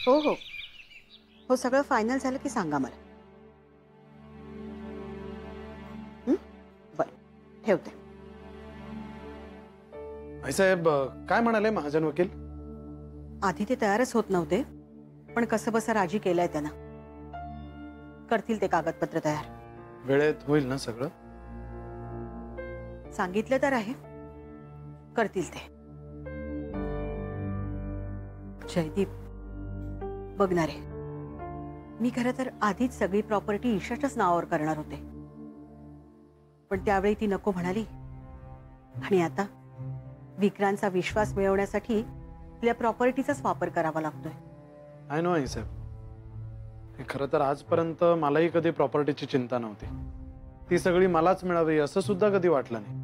हो हो हो, सगळं फायनल झालं की सांगा मला. बरं, ठेवते. आई साहेब काय म्हणाले महाजन वकील? आधी ते तयारच होत नव्हते, पण कसं बसं राजी केलंय त्यांना. करतील ते कागदपत्र तयार. वेळेत होईल ना सगळं? सांगितलं तर आहे, करतील ते. जयदीप बघणार आहे, मी खरं तर आधीच सगळी प्रॉपर्टी ईशाच्याच नावावर करणार होते, पण त्यावेळी ती नको म्हणाली. आणि आता विक्रांतचा विश्वास मिळवण्यासाठी तिला प्रॉपर्टीचाच वापर करावा लागतोय. आय नो आई साहेब, हे खरं तर आजपर्यंत मलाही कधी प्रॉपर्टीची चिंता नव्हती. ती सगळी मलाच मिळावी असं सुद्धा कधी वाटलं नाही.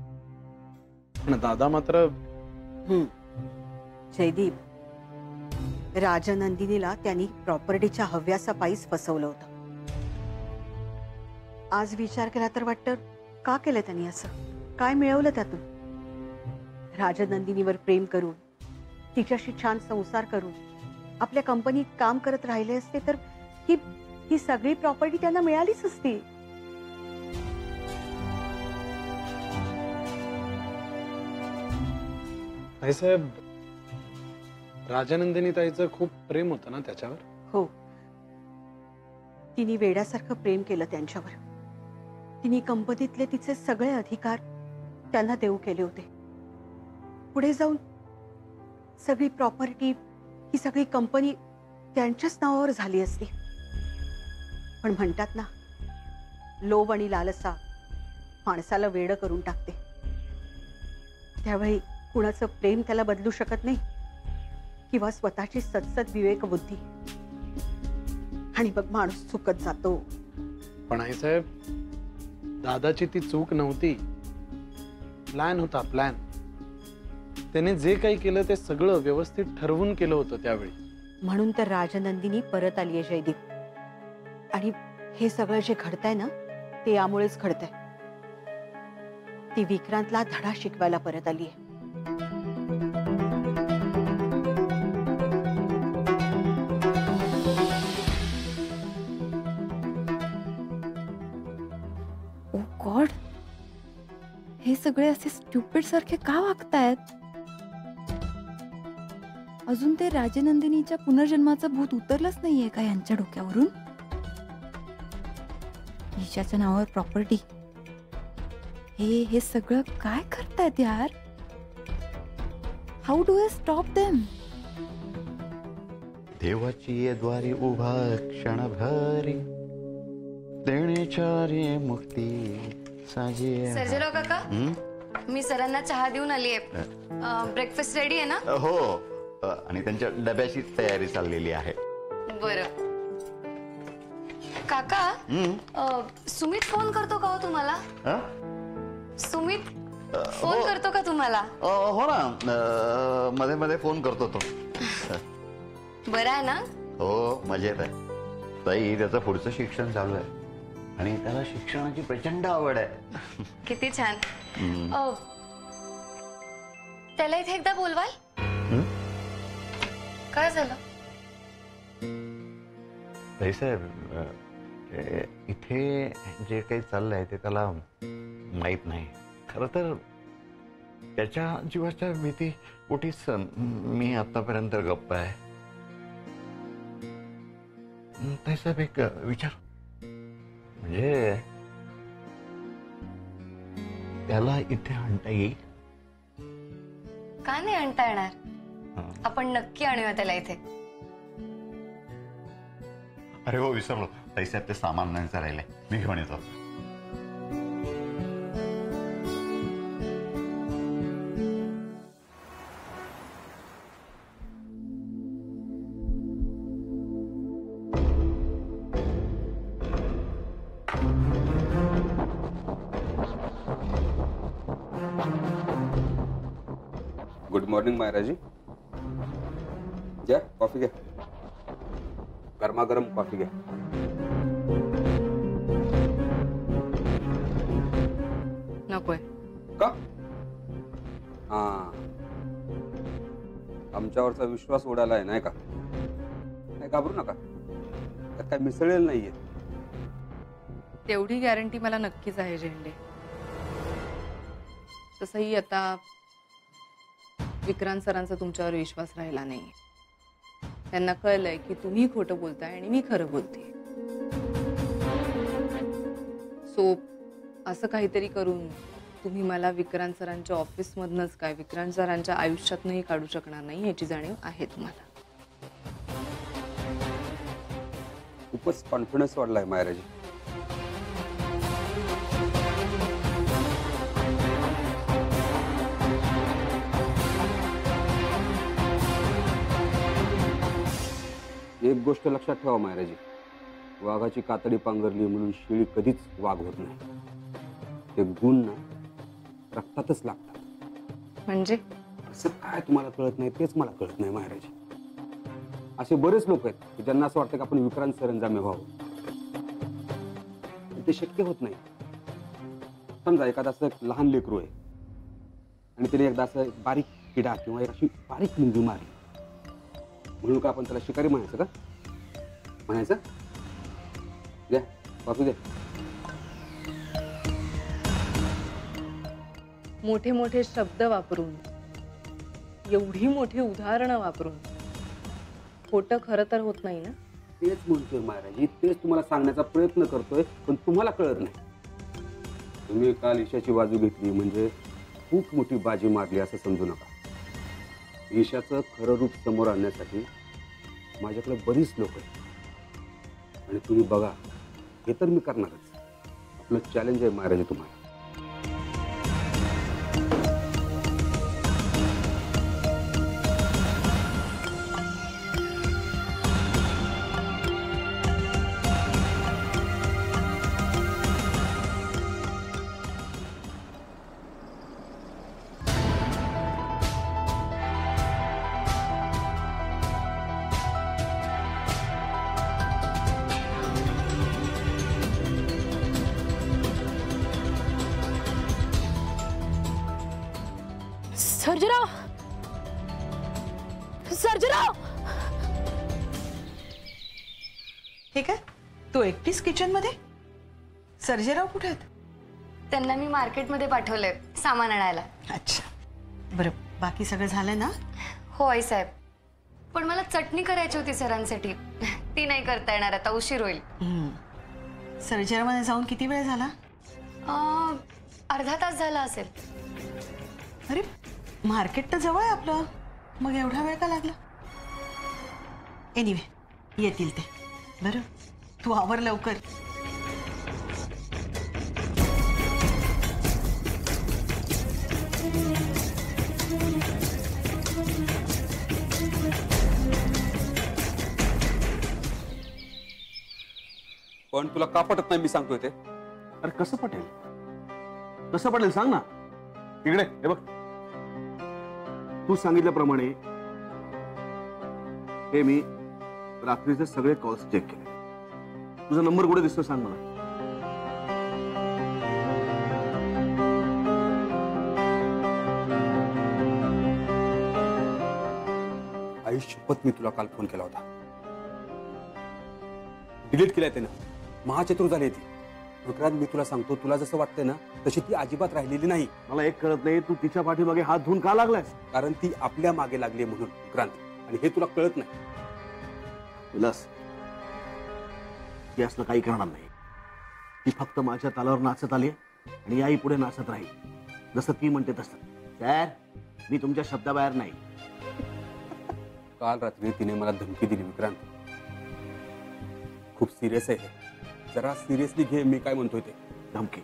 पण दादा मात्र जयदीप, राजनंदिनीला त्यांनी प्रॉपर्टीच्या हव्यासापायीच फसवलं होतं. आज विचार केला तर वाटतं, का केलं त्यांनी असं? काय मिळवलं त्यातून? राजनंदिनीवर प्रेम करून, तिच्याशी छान संसार करून आपल्या कंपनीत काम करत राहिले असते तर ही सगळी प्रॉपर्टी त्यांना मिळालीच असती. आई साहेब, राजनंदिनी ताईचं खूप प्रेम होतं ना त्याच्यावर? हो, तिने वेड्यासारखं प्रेम केलं त्यांच्यावर. तिने कंपनीतले तिचे सगळे अधिकार त्यांना देऊ केले होते. पुढे जाऊन सगळी प्रॉपर्टी, ही सगळी कंपनी त्यांच्याच नावावर झाली असती. पण म्हणतात ना, लोभ आणि लालसा माणसाला वेडं करून टाकते. त्यावेळी कुणाचं प्रेम त्याला बदलू शकत नाही किंवा स्वतःची सतसत विवेक बुद्धी, आणि मग माणूस चुकत जातो. पण आई साहेब, दादाची ती चूक नव्हती, प्लॅन होता, प्लॅन. त्याने जे काही केलं ते सगळं व्यवस्थित ठरवून केलं होतं त्यावेळी. म्हणून तर राजनंदिनी परत आलीये जयदीप. आणि हे सगळं जे घडतंय ना, ते यामुळेच घडतंय. ती विक्रांतला धडा शिकवायला परत आलीये. ओ गॉड, हे सगळे असे स्टुपिड सारखे का वागतायत? अजून ते राजनंदिनीच्या पुनर्जन्माचं भूत उतरलंच नाहीये का यांच्या डोक्यावरून? ईशाच्या नावावर प्रॉपर्टी, हे सगळं काय करतायत यार? How do I stop them? देवाची ये द्वारी उभा क्षणभरी देण्याची मुक्ती साजी. सर्जेराव काका, मी सरांना चहा देऊन आली आहे. ब्रेकफास्ट रेडी आहे ना? हो, आणि त्यांच्या डब्याची तयारी चाललेली आहे. बरं काका, सुमित फोन करतो का हो तुम्हाला? सुमित फोन करतो का तुम्हाला? हो ना, मध्ये मध्ये फोन करतो तो. बरं आहे ना? हो, मजेत आहे. ताई, त्याचं पुढचं शिक्षण चालू आहे आणि त्याला शिक्षणाची प्रचंड आवड आहे. किती छान. त्याला इथे एकदा बोलवाल? काय झालं? ताई साहेब, इथे जे काही चाललंय ते त्याला माहित नाही. खरं तर त्याच्या जीवाच्या भीती पोटीच मी आतापर्यंत गप्प आहे. ताई साहेब, एक विचार, म्हणजे त्याला इथे आणता येईल? का नाही आणता येणार? आपण नक्की आणूया त्याला इथे. अरे हो, विसरलो. ताई साहेब, ते सामान आणायचं राहिलंय, मी घेऊन येतो. Good morning Mayraji. घ्या कॉफी, घ्या, गरमागरम कॉफी घ्या. नकोय का? आमच्यावरचा विश्वास उडालाय नाही का? काय घाबरू नका, त्यात काय मिसळलेलं नाहीये. तेवढी गॅरंटी मला नक्कीच आहे झेंडे. तसंही आता विक्रांत सरांचा तुमच्यावर विश्वास राहिला नाही. त्यांना कळलंय की तुम्ही खोटं बोलताय आणि मी खरं बोलते. सो असं काहीतरी करून तुम्ही मला विक्रांत सरांच्या ऑफिसमधनंच काय विक्रांत सरांच्या आयुष्यातनंही काढू शकणार नाही याची जाणीव आहे तुम्हाला. खूपच कॉन्फिडन्स वाढलाय मायराजी. एक गोष्ट लक्षात ठेवा मायराजी, वाघाची कातडी पांघरली म्हणून शिळी कधीच वाघ होत नाही. ते गुण ना रक्तातच लागतात. म्हणजे असं काय तुम्हाला कळत नाही तेच मला कळत नाही मायराजी. असे बरेच लोक आहेत की ज्यांना असं वाटतं की आपण विक्रांत सरंजामे व्हावं, ते शक्य होत नाही. समजा एखादा असं एक लहान लेकरू आहे आणि त्याने एकदा असं एक बारीक किडा किंवा एक अशी बारीक मुंगी मारली म्हणून का आपण त्याला शिकारी म्हणायचं का? म्हणायचं? द्या कॉफी द्या. मोठे मोठे शब्द वापरून, एवढी मोठी उदाहरणं वापरून खोटं खरं तर होत नाही ना. तेच म्हणतोय महाराजी, तेच तुम्हाला सांगण्याचा प्रयत्न करतोय, पण तुम्हाला कळत नाही. तुम्ही काल ईशाची बाजू घेतली म्हणजे खूप मोठी बाजी मारली असं समजू नका. ईशाचं खरं रूप समोर आणण्यासाठी माझ्याकडे बरीच लोक आहेत आणि तुम्ही बघा, हे तर मी करणारच. आपलं चॅलेंज आहे महाराजी तुम्हाला. सर्जराव, सर्जराव, हे काय तू एकटीच किचन मध्ये? सर्जेराव कुठे आहेत? त्यांना मी मार्केटमध्ये पाठवलंय सामान आणायला. अच्छा बरं, बाकी सगळं झालं ना? हो आई साहेब, पण मला चटणी करायची होती सरांसाठी. ती नाही करता येणार आता, उशीर होईल. सर्जेरावने जाऊन किती वेळ झाला? अर्धा तास झाला असेल. अरे मार्केट तर जवळ आहे आपलं, मग एवढा वेळ का लागला? एनिवे येतील ते. बरं तू आवर लवकर. पण तुला का पटत नाही मी सांगतोय ते? अरे कसं पटेल, कसं पटेल सांग ना. इकडे हे बघ, तू सांगितल्याप्रमाणे हे मी रात्रीचे सगळे कॉल्स चेक केले. तुझा नंबर कुठे दिसतो सांग मला. आई शपथ, मी तुला काल फोन केला होता, डिलीट केलाय त्यानं. महाचतुर झाली ती. विक्रांत, मी तुला सांगतो, तुला जसं वाटतंय ना तशी ती अजिबात राहिलेली नाही. मला एक कळत नाही, तू तिच्या पाठीमागे हात धुवून का लागलायस? कारण ती आपल्या मागे लागली म्हणून विक्रांत, आणि हे तुला कळत नाही. विलास, ती असलं काही करणार नाही. ती फक्त माझ्या तालावर नाचत आली आणि आई पुढे नाचत राहील, जसं ती म्हणते तसं. सर, मी तुमच्या शब्दाबाहेर नाही. काल रात्री तिने मला धमकी दिली विक्रांत. खूप सिरियस आहे हे, जरा सिरियसली घे मी काय म्हणतोय ते. धमकी?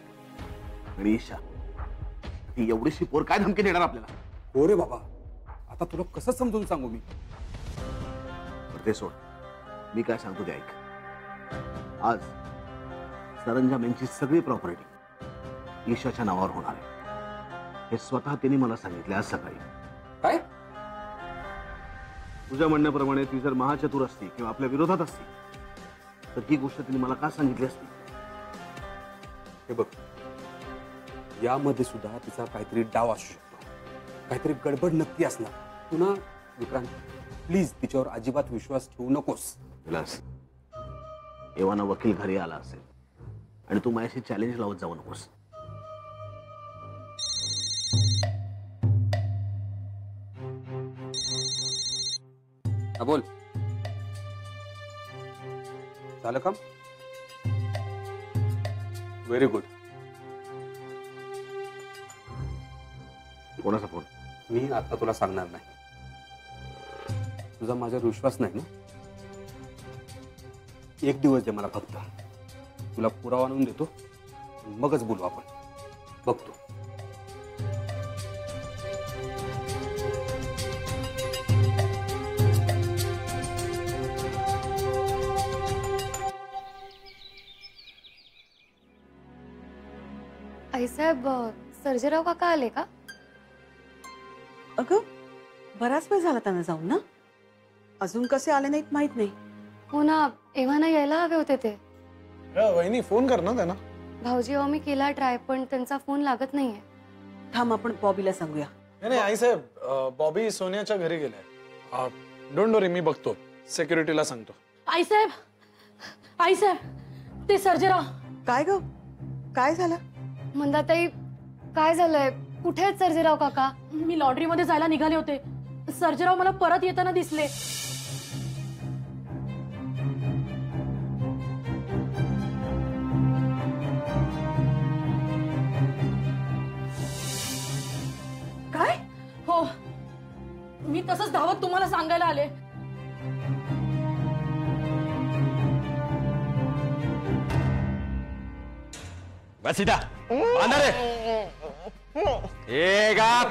आणि ईशा, ती एवढीशी पोर काय धमकी देणार आपल्याला? हो रे बाबा, आता तुला कसं समजून सांगू मी? ते सोड, मी काय सांगतो ते ऐक. आज सरंजाम यांची सगळी प्रॉपर्टी ईशाच्या नावावर होणार आहे. हे स्वतः तिने मला सांगितले आज सकाळी. काय? तुझ्या म्हणण्याप्रमाणे ती जर महाचतुर असती किंवा आपल्या विरोधात असती तर ही गोष्ट तिने मला का सांगितली असती? हे बघ, यामध्ये सुद्धा तिचा काहीतरी डाव असू शकतो, काहीतरी गडबड नक्की असणार. तू ना विक्रांत, प्लीज तिच्यावर अजिबात विश्वास ठेवू नकोस. विलास, एव्हाना वकील घरी आला असेल आणि तू माझ्याशी चॅलेंज लावत जाऊ नकोस. हा बोल. झालं काम? Very good. कोणाचा फोन? मी आता तुला सांगणार नाही. तुझा माझ्यावर विश्वास नाही ना? एक दिवस दे मला फक्त. तुला पुरावा आणून देतो, मगच बोलू आपण. बघतो. आईसाहेब, सर्जेराव काका आले का? अगं बराच वेळ झाला त्यांना जाऊन ना. अजून कसे आले नाहीत माहित नाही. हो ना, एव्हाना यायला हवे होते ते. वहिनी फोन कर ना त्यांना. भाऊजी, मी केला ट्राय, पण त्यांचा फोन लागत नाहीये. थांब, आपण बॉबीला सांगूया. नाही आई साहेब, बॉबी सोनियाच्या घरी गेलाय. डोंट वरी, मी बघतो. सिक्युरिटीला सांगतो. आईसाहेब, आईसाहेब, ते सर्जेराव. काय ग, काय झालं? मंदाताई, काय झालंय? कुठे आहेत सर्जेराव काका? मी लॉन्ड्री मध्ये जायला निघाले होते. सर्जेराव मला परत येताना दिसले. काय? हो, मी तसंच धावत तुम्हाला सांगायला आले. बस इथं. बांधा रे. ए गप.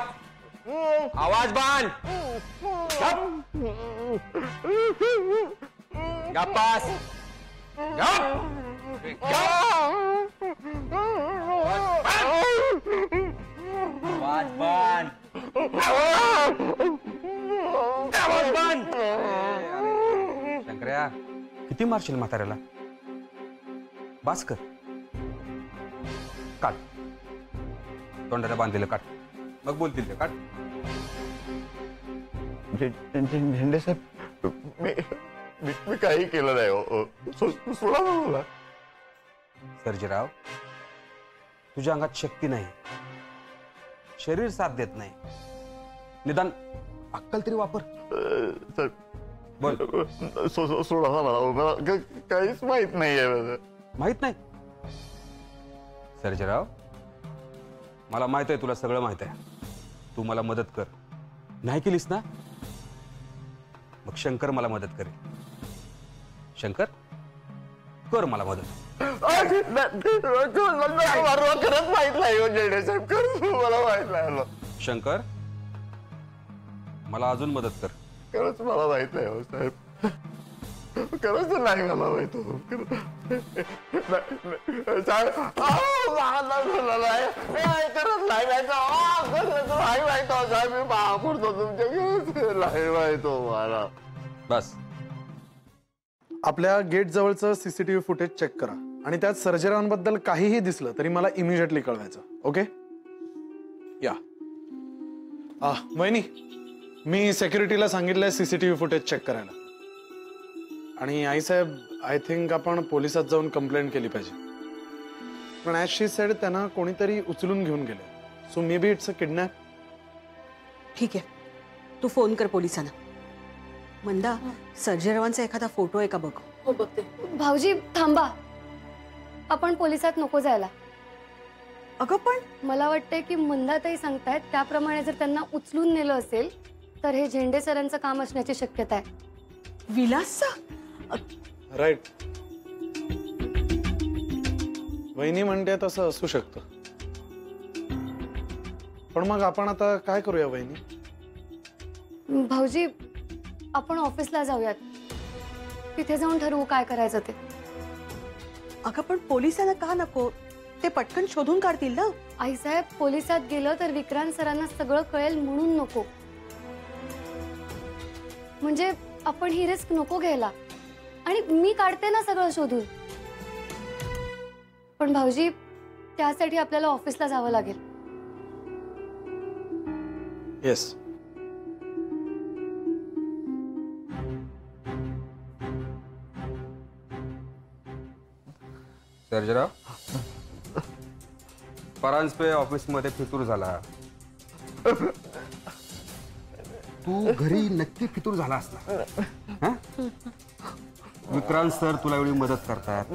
आवाज बांध. गप बस. गप. आवाज बांध. आवाज बांध. शंकर्या, किती मारशील म्हाताऱ्याला? बास कर. काढ तोंडाला बांधलेलं, काढ. मग बोलतील ते. काढ. झेंडे साहेब, मी काही केलं नाही हो. सोडा ना मला. सर्जेराव, तुझ्या अंगात शक्ती नाही, शरीर साथ देत नाही. निदान अक्कल तरी वापर. सर बोल. सोडा ना मला काहीच माहित नाहीये. माहित नाही? सर्जेराव, मला माहित आहे तुला सगळं माहित आहे. तू मला मदत कर. नाही केलीस ना, मग शंकर मला मदत करेल. शंकर, कर मला मदत. खरंच माहित नाही हो झेंडे साहेब, खरंच मला माहित नाही. शंकर, मला अजून मदत कर. खरंच मला माहित नाही हो साहेब. खरंच नाही मला माहित हो. बस. आपल्या गेट जवळचं सीसीटीव्ही फुटेज चेक करा आणि त्यात सर्जेरावांबद्दल काहीही दिसलं तरी मला इमिजिएटली कळवायचं. ओके? या. वहिनी, मी सिक्युरिटीला सांगितलंय सीसीटीव्ही फुटेज चेक करायला. आणि आई साहेब, आय थिंक आपण पोलिसात जाऊन कंप्लेंट केली पाहिजे. पण ॲज शी सेड, त्यांना कोणीतरी उचलून घेऊन गेले. So may be it's a kidnap. ठीक आहे, तू फोन कर पोलिसांना. मंदा, सर्जेरावांचा एखादा फोटो आहे का बघ. हो, बघते. भाऊजी थांबा, आपण पोलिसात नको जायला. अगं पण मला वाटतंय की मंदाताई सांगतायत त्याप्रमाणे जर त्यांना उचलून नेलं असेल तर हे झेंडे सरांचं काम असण्याची शक्यता आहे. विलासचा? राईट. वहिनी म्हणते तसं असू शकतं. पण मग आपण आता काय करूया वहिनी? भाऊजी, आपण ऑफिसला जाऊयात. तिथे जाऊन ठरवू काय करायचं ते. अगं पण पोलिसांना का नको? ते पटकन शोधून काढतील ना. आईसाहेब, पोलिसात गेलं तर विक्रांत सरांना सगळं कळेल म्हणून नको. म्हणजे आपण ही रिस्क नको घ्यायला. आणि मी काढते ना सगळं शोधून. पण भाऊजी, त्यासाठी आपल्याला ऑफिसला जावं लागेल. सर्जराव, परांजपे ऑफिसमध्ये फितूर झाला. तू घरी नक्की फितूर झाला असता. हं? विक्रांत सर तुला एवढी मदत करतात,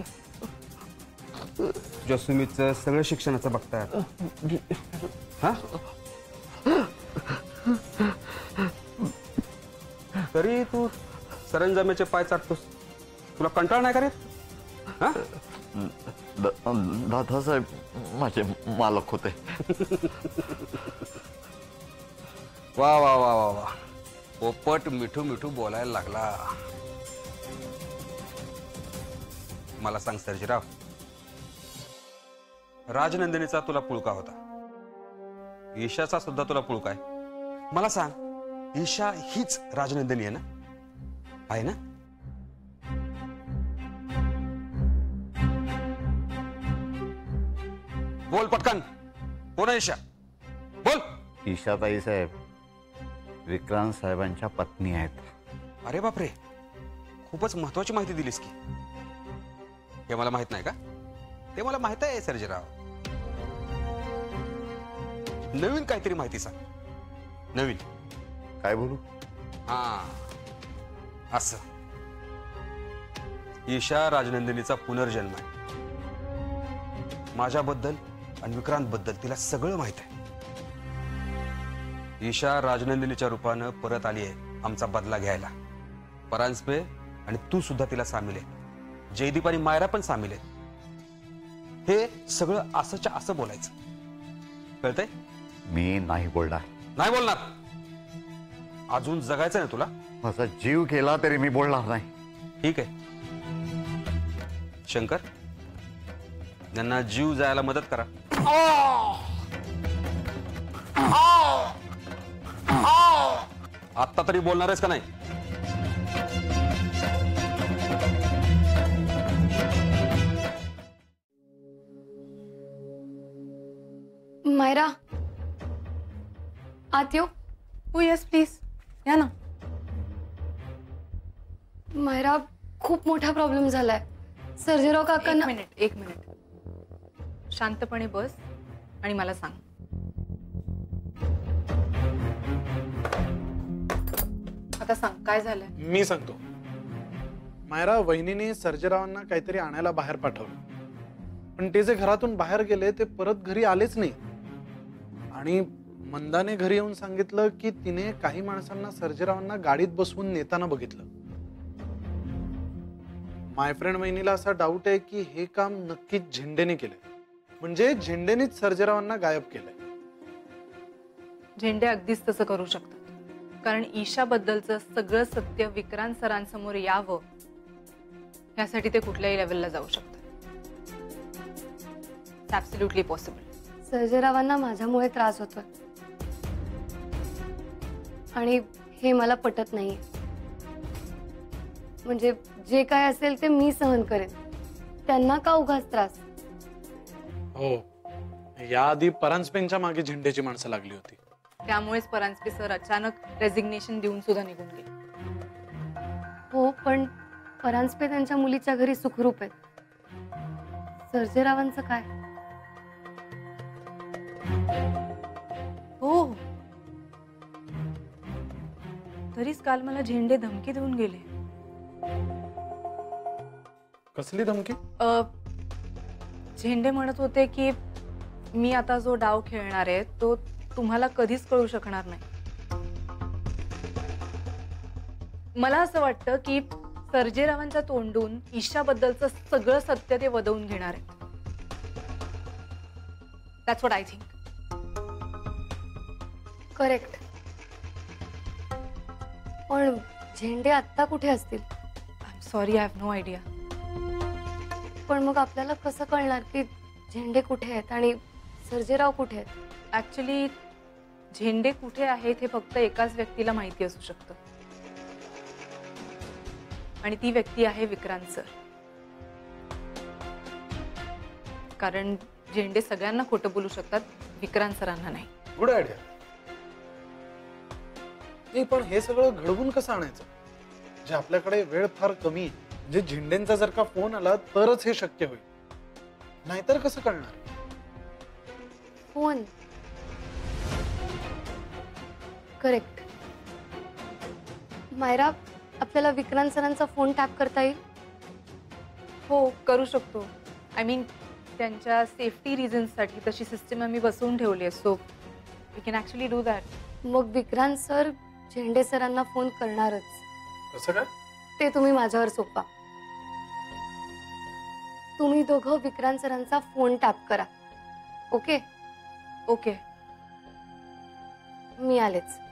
तुझ्या सुमितचं सगळं शिक्षणाचं बघतात. हा, तरी तू सरंजामेचे पाय चाटतोस. तुला कंटाळ नाही करीत? हा, दादासाहेब माझे मालक होते. वा वा वा वा वा, पोपट मिठू मिठू बोलायला लागला. मला सांग सर्जीराव, राजनंदिनीचा तुला पुळका होता, ईशाचा सुद्धा तुला पुळका आहे. मला सांग, ईशा हीच राजनंदिनी आहे ना? आहे ना? बोल पटकन, कोण आहे ईशा? बोल. ईशाताई साहेब विक्रांत साहेबांच्या पत्नी आहेत. अरे बापरे, खूपच महत्वाची माहिती दिलीस की. हे मला माहित नाही का? ते मला माहित आहे सर्जीराव. नवीन काहीतरी माहिती सांग. नवीन काय बोलू? हा, असं ईशा राजनंदिनीचा पुनर्जन्म आहे. माझ्याबद्दल आणि विक्रांत बद्दल तिला सगळं माहित आहे. ईशा राजनंदिनीच्या रूपानं परत आली आहे आमचा बदला घ्यायला. परांजपे आणि तू सुद्धा तिला सामील आहे. जयदीप आणि मायरा पण सामील आहेत. हे सगळं असंच्या असं बोलायचं, कळतंय? मी नाही बोलणार. नाही बोलणार? अजून जगायचं ना तुला? माझा जीव गेला तरी मी बोलणार नाही. ठीक आहे शंकर, त्यांना जीव जायला मदत करा. आत्ता तरी बोलणार आहेस का नाही? मायरा, आत येऊ? हो येस प्लीज, या ना. मायरा, खूप मोठा प्रॉब्लेम झालाय. सर्जेराव काकांना. एक मिनिट, शांतपणे बस आणि मला सांग. आता सांग काय झालंय. मी सांगतो. मायरा, वहिनीने सर्जेरावांना काहीतरी आणायला बाहेर पाठवलं, पण ते जे घरातून बाहेर गेले ते परत घरी आलेच नाही. आणि मंदाने घरी येऊन सांगितलं की तिने काही माणसांना सर्जेरावांना गाडीत बसवून नेताना बघितलं. माय फ्रेंड वहिनीला असा डाऊट आहे की हे काम नक्कीच झेंडेने केलंय, म्हणजे झेंडेनेच सर्जेरावांना गायब केलंय. झेंडे अगदीच तसं करू शकतात, कारण ईशा बद्दलचं सगळं सत्य विक्रांत सरांसमोर यावं यासाठी ते कुठल्याही लेवलला जाऊ शकतात. Absolutely possible. सर्जेरावांना माझ्यामुळे त्रास होतोय आणि हे मला पटत नाहीये. म्हणजे जे काय असेल ते मी सहन करेन, त्यांना का उगाच त्रास? हो, याआधी परांजपेंच्या मागे झेंडेची माणसं लागली होती. त्यामुळेच परांजपे सर अचानक रेझिग्नेशन देऊन सुद्धा निघून गेले. हो, पण परांजपे त्यांच्या मुलीच्या घरी सुखरूप आहेत. सर्जेरावांचं काय? हो, तरीच काल मला झेंडे धमकी देऊन गेले. कसली धमकी? झेंडे म्हणत होते की मी आता जो डाव खेळणार आहे तो तुम्हाला कधीच कळू शकणार नाही. मला असं वाटतं की सर्जेरावांच्या तोंडून ईशाबद्दलचं सगळं सत्य ते वदवून घेणार आहेत. That's what I think. Correct. पण झेंडे आत्ता कुठे असतील? I am sorry, I have no idea. पण मग आपल्याला कसं कळणार की झेंडे कुठे आहेत आणि सर्जेराव कुठे आहेत? ऍक्च्युली झेंडे कुठे आहेत हे फक्त एकाच व्यक्तीला माहिती असू शकतं, आणि ती व्यक्ती आहे विक्रांत सर. कारण झेंडे सगळ्यांना खोटं बोलू शकतात, विक्रांत सरांना नाही. Good idea. नाही, पण हे सगळं घडवून कसं आणायचं? जे आपल्याकडे वेळ फार कमी आहे. म्हणजे झेंडेंचा जर का फोन आला तरच हे शक्य होईल. नाहीतर कसं कळणार? फोन. करेक्ट. मायरा, आपल्याला विक्रांत सरांचा फोन टॅप करता येईल? हो, करू शकतो. आय मीन त्यांच्या सेफ्टी रिझन्ससाठी तशी सिस्टीम आम्ही बसवून ठेवली आहे, so we can actually do that. मग विक्रांत सर झेंडे सरांना फोन करणारच. कसं काय? ते तुम्ही माझ्यावर सोपा. तुम्ही दोघं विक्रांत सरांचा फोन टॅप करा. ओके? ओके. मी आलेच.